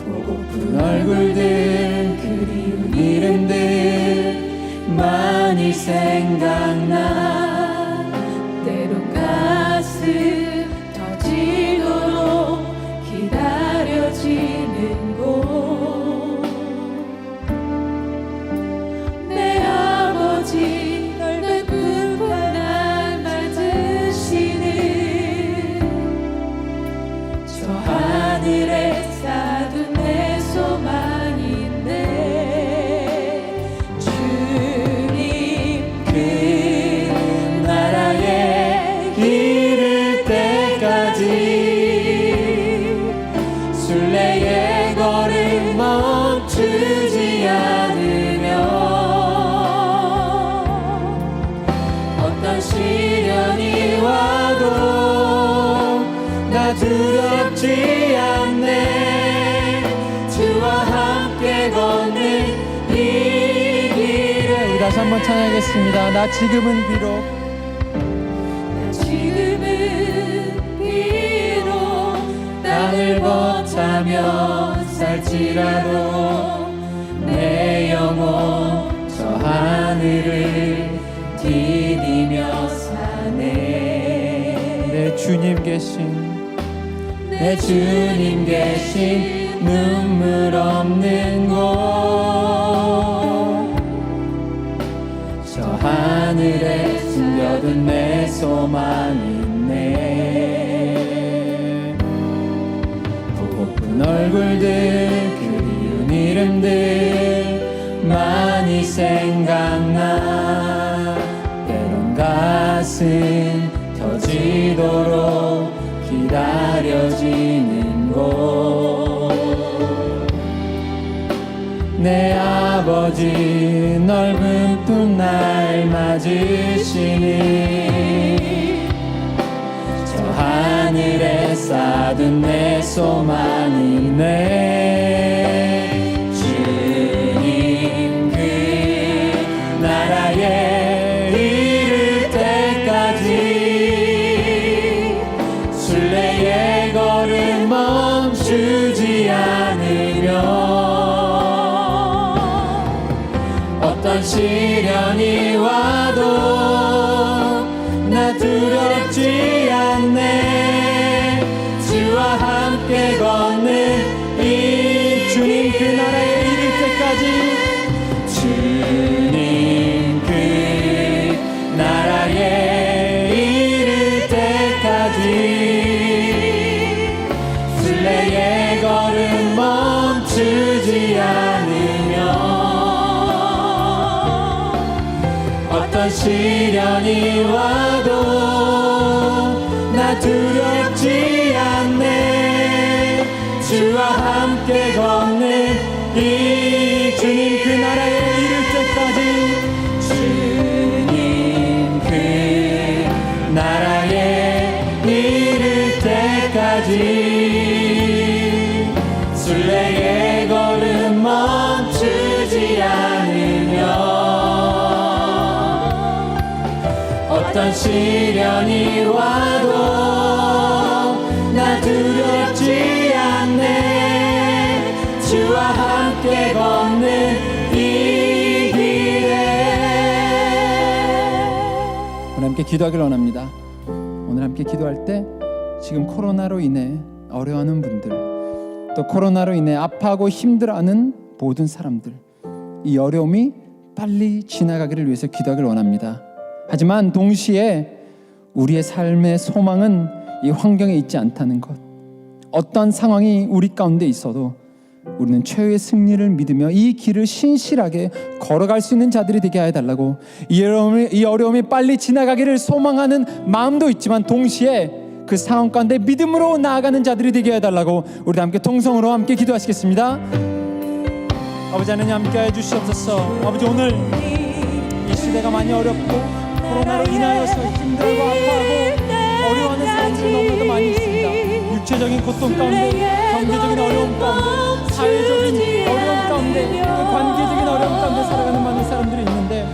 보고픈 얼굴들, 그리운 이름들 많이 생각나. 때론 가슴 터지도록 기다려지는 곳, 내 아버지 넓은 날 맞으시는 저 하늘에 쌓둔 내 소망인데, 주님 그 나라에 이를 때까지 순례의 걸음 멈추지 않으며, 어떤 시련이 와도 나 두렵지 않네. 주와 함께 걷는 이 길을. 우리 다시 한번 찬양하겠습니다. 나 지금은 비록, 지금은 비록 땅을 벅차며 살지라도 내 영혼 저 하늘을 디디며 사네. 내 주님 계신 눈물 없는 곳, 저 하늘에 숨겨둔 내 소망이네. 보고픈 얼굴들, 그리운 이름들 많이 생각나. 때론 가슴 터지도록 기다려지는 곳, 내 아버지 넓은 품 날 맞으시니 저 하늘에 쌓둔 내 소망이네. 주님 그 나라에 이를 때까지 순례의 걸음 멈추지 않으며, 어떤 시련이 와도 나 두렵지 않네. 주와 함께 걷는 이 주님 그 나라에 이를 때까지, 주님 그 나라에 이를 때까지 순례의 걸음 멈추지 않으며, 어떤 시련이 와도 나 두렵지 않네. 주와 함께 걷는 이 주님 그 나라에 이를 때까지, 주님 그 나라에 이를 때까지 순례의 걸음 멈추지 않으며, 어떤 시련이 와도 나 두렵지 않네. 주와 함께 걷는 이 길에. 오늘 함께 기도하기를 원합니다. 오늘 함께 기도할 때 지금 코로나로 인해 어려워하는 분들, 또 코로나로 인해 아파하고 힘들어하는 모든 사람들, 이 어려움이 빨리 지나가기를 위해서 기도하기를 원합니다. 하지만 동시에 우리의 삶의 소망은 이 환경에 있지 않다는 것. 어떤 상황이 우리 가운데 있어도 우리는 최후의 승리를 믿으며 이 길을 신실하게 걸어갈 수 있는 자들이 되게 해달라고, 이 어려움이 빨리 지나가기를 소망하는 마음도 있지만 동시에 그 상황 가운데 믿음으로 나아가는 자들이 되게 해달라고 우리 함께 통성으로 함께 기도하시겠습니다. 아버지 하나님 함께해 주시옵소서. 아버지 오늘 이 시대가 많이 어렵고 코로나로 인하여서 힘들고 아파하고 어려워하는 사람들이 너무나도 많이 있습니다. 육체적인 고통 가운데, 경제적인 어려움 가운데, 사회적인 어려움 가운데, 그 관계적인 어려움 가운데 살아가는 많은 사람들이 있는데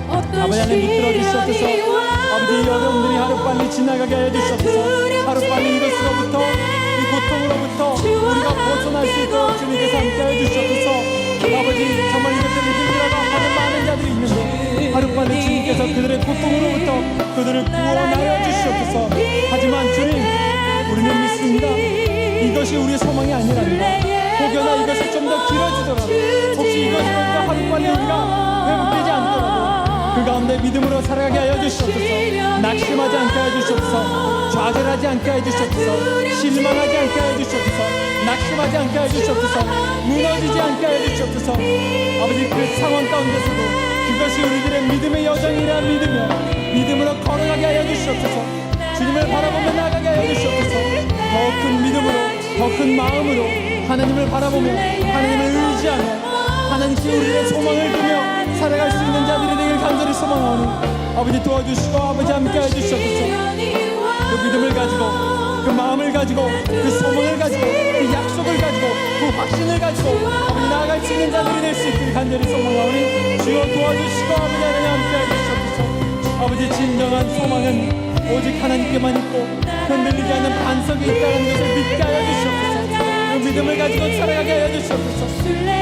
아버지 하나님 붙들어 주시옵소서. 아버지 이 어려움들이 하루빨리 지나가게 하여 주시옵소서. 하루빨리 이것으로부터, 이 고통으로부터 우리가 벗어날 수 있도록 주님께서 함께하여 주시옵소서. 아버지 정말 이것들을 힘들어하는 많은 자들이 있는데 하루빨리 주님께서 그들의 고통으로부터 그들을 구원하여 주시옵소서. 하지만 주님, 우리는 믿습니다. 이것이 우리의 소망이 아니랍니다. 혹여나 이것이 좀 더 길어지더라도, 혹시 이것으로부터 하루빨리 우리가 회복되지 않더라도 그 가운데 믿음으로 살아가게 하여 주시옵소서. 낙심하지 않게 하여 주시옵소서. 좌절하지 않게 하여 주시옵소서. 실망하지 않게 하여 주시옵소서. 낙심하지 않게 하여 주시옵소서. 무너지지 않게 하여 주시옵소서. 아버지 그 상황 가운데서도 그것이 우리들의 믿음의 여정이라 믿음으로 걸어가게 하여 주시옵소서. 주님을 바라보며 나아가게 하여 주시옵소서. 더 큰 믿음으로, 더 큰 마음으로 하나님을 바라보며 하나님을 의지하며 하나님께 우리의 소망을 두며 살아갈 수 있는 자들이 되길 간절히 소망하오니 아버지 도와주시고 아버지 함께하여 주시옵소서. 그 믿음을 가지고, 그 마음을 가지고, 그 소망을 가지고, 그 약속을 가지고, 그 확신을 가지고 아버지 나아갈 수 있는 자들이 될 수 있길 간절히 소망하오니 주여 도와주시고 아버지 하나님 함께하여 주시옵소서. 아버지 진정한 소망은 오직 하나님께만 있고 흔들리지 않는 반석이 있다는 것을 믿게 하여 주시옵소서. 그 믿음을 가지고 살아가게 하여 주시옵소서.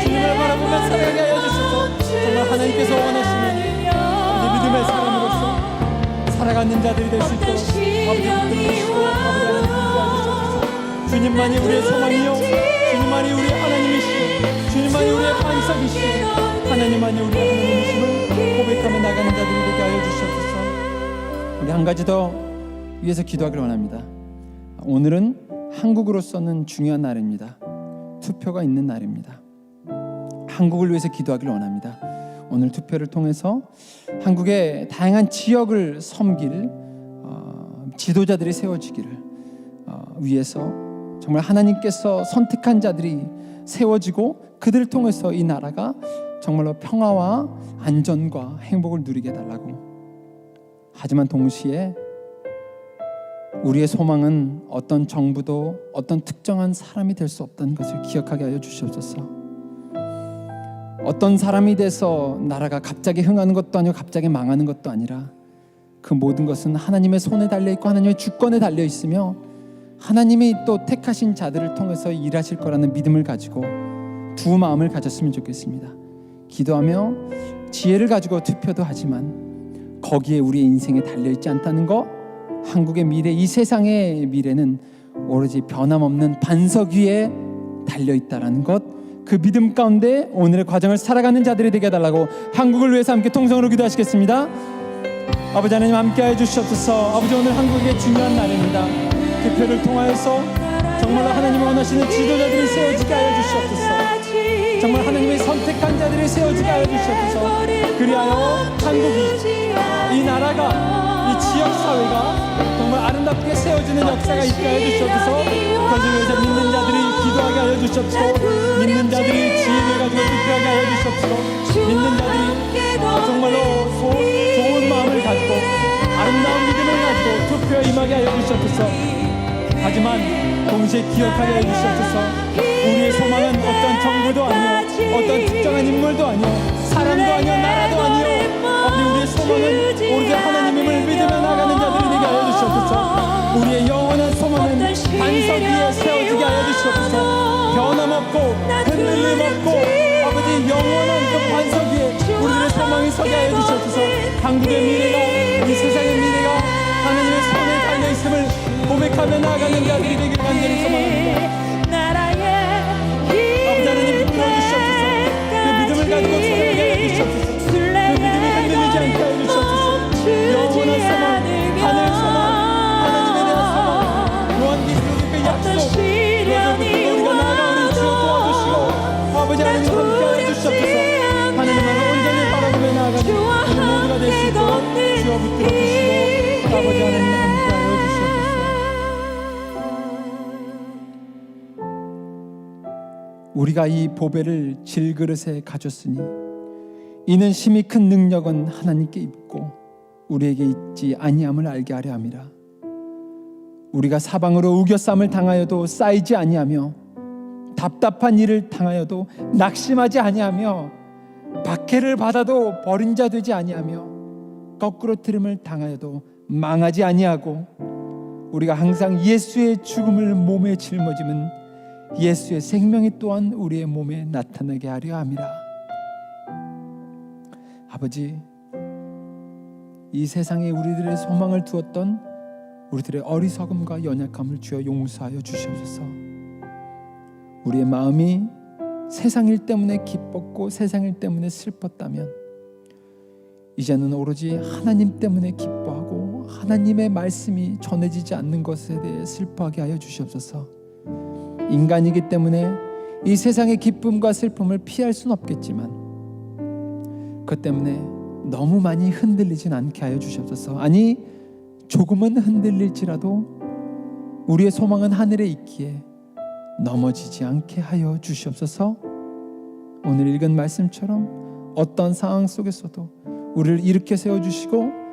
주님을 바라보며 살아가게 하여 주시옵소서. 정말 하나님께서 원하시는 아버지 믿음의 사람으로서 살아가는 자들이 될 수 있도록 아버지 붙들어주시고 아버지 하나님 함께하여 주시옵소서. 주님만이 우리의 소망이요, 주님만이 우리의 하나님이시요, 주님만이 우리의 반석이시요, 하나님만이 우리의 하나님이심을 고백하며 나가는 자들이 되게 하여 주시옵소서. 우리 한 가지 더 위해서 기도하기를 원합니다. 오늘은 한국으로서는 중요한 날입니다. 투표가 있는 날입니다. 한국을 위해서 기도하기를 원합니다. 오늘 투표를 통해서 한국의 다양한 지역을 섬길 지도자들이 세워지기를 위해서 정말 하나님께서 선택한 자들이 세워지고 그들을 통해서 이 나라가 정말로 평화와 안전과 행복을 누리게 해달라고. 하지만 동시에 우리의 소망은 어떤 정부도 어떤 특정한 사람이 될 수 없다는 것을 기억하게 하여 주시옵소서. 어떤 사람이 돼서 나라가 갑자기 흥하는 것도 아니고 갑자기 망하는 것도 아니라 그 모든 것은 하나님의 손에 달려있고 하나님의 주권에 달려있으며 하나님이 또 택하신 자들을 통해서 일하실 거라는 믿음을 가지고 두 마음을 가졌으면 좋겠습니다. 기도하며 지혜를 가지고 투표도 하지만 거기에 우리의 인생에 달려있지 않다는 것, 한국의 미래, 이 세상의 미래는 오로지 변함없는 반석 위에 달려있다라는 것, 그 믿음 가운데 오늘의 과정을 살아가는 자들이 되게 해달라고 한국을 위해서 함께 통성으로 기도하시겠습니다. 아버지 하나님 함께해 주시옵소서. 아버지 오늘 한국의 중요한 날입니다. 투표를 통하여서 정말로 하나님이 원하시는 지도자들이 세워지게 하여 주시옵소서. 정말 하나님의 선택한 자들이 세워지게 하여 주시옵소서. 그리하여 한국이, 이 나라가, 이 지역사회가 정말 아름답게 세워지는 역사가 있게 하여 주시옵소서. 그것을 위해서 믿는 자들이 기도하게 하여 주시옵소서. 믿는 자들이 지혜를 가지고 투표하게 하여 주시옵소서. 믿는 자들이 정말로 좋은 마음을 가지고 아름다운 믿음을 가지고 투표에 임하게 하여 주시옵소서. 하지만 동시에 기억하게 하여 주시옵소서. 우리의 소망은 어떤 정부도 아니요, 어떤 특정한 인물도 아니요, 사람도 아니요, 나라도 아니요, 아버지 우리의 소망은 오로지 하나님임을 믿으며 나가는 자들이 되게 하여 주시옵소서. 우리의 영원한 소망은 반석 위에 세워지게 하여 주시옵소서. 변함없고 흔들림 없고 아버지 영원한 그 반석 위에 우리들의 소망이 서게 하여 주시옵소서. 한국의 미래가, 이 세상의 미래가 하나님의 손에 달려있음을 고백하며 나아가는 자들이 되길 간절히 소망합니다. 아버지 하나님 불러주시옵소서. 그 믿음을 가지고 살아가게 하여 주시옵소서. 그 믿음이 흔들리지 않게 하여 주시옵소서. 영원한 소망, 하늘 소망, 하나님에 대한 소망, 요한계시록 그 약속, 그것을 붙들고 우리가 나아가오니 주여 도와주시고 아버지 하나님 함께 하여 주시옵소서. 하나님만을 온전히 바라보며 나아가는 우리 모두가 될 수 있도록 주여 붙들어 주시고 아버지 하나님 함께 하여 주시옵소서. 우리가 이 보배를 질그릇에 가졌으니 이는 심히 큰 능력은 하나님께 있고 우리에게 있지 아니함을 알게 하려 함이라. 우리가 사방으로 우겨쌈을 당하여도 쌓이지 아니하며 답답한 일을 당하여도 낙심하지 아니하며 박해를 받아도 버린 자 되지 아니하며 거꾸로 들음을 당하여도 망하지 아니하고 우리가 항상 예수의 죽음을 몸에 짊어지면 예수의 생명이 또한 우리의 몸에 나타나게 하려 함이라. 아버지, 이 세상에 우리들의 소망을 두었던 우리들의 어리석음과 연약함을 주여 용서하여 주시옵소서. 우리의 마음이 세상 일 때문에 기뻤고 세상 일 때문에 슬펐다면 이제는 오로지 하나님 때문에 기뻐하고 하나님의 말씀이 전해지지 않는 것에 대해 슬퍼하게 하여 주시옵소서. 인간이기 때문에 이 세상의 기쁨과 슬픔을 피할 수는 없겠지만 그 때문에 너무 많이 흔들리진 않게 하여 주시옵소서. 아니, 조금은 흔들릴지라도 우리의 소망은 하늘에 있기에 넘어지지 않게 하여 주시옵소서. 오늘 읽은 말씀처럼 어떤 상황 속에서도 우리를 일으켜 세워주시고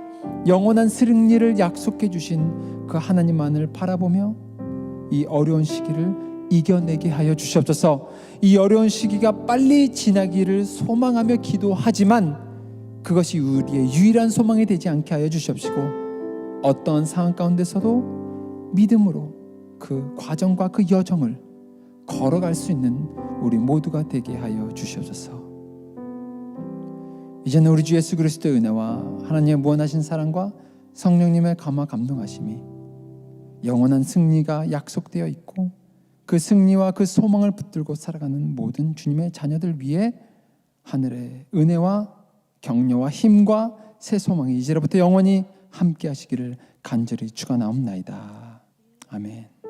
영원한 승리를 약속해 주신 그 하나님만을 바라보며 이 어려운 시기를 이겨내게 하여 주시옵소서. 이 어려운 시기가 빨리 지나기를 소망하며 기도하지만 그것이 우리의 유일한 소망이 되지 않게 하여 주시옵시고 어떠한 상황 가운데서도 믿음으로 그 과정과 그 여정을 걸어갈 수 있는 우리 모두가 되게 하여 주시옵소서. 이제는 우리 주 예수 그리스도의 은혜와 하나님의 무한하신 사랑과 성령님의 감화 감동하심이 영원한 승리가 약속되어 있고 그 승리와 그 소망을 붙들고 살아가는 모든 주님의 자녀들 위해 하늘의 은혜와 격려와 힘과 새 소망이 이제로부터 영원히 함께 하시기를 간절히 축원하옵나이다. 아멘.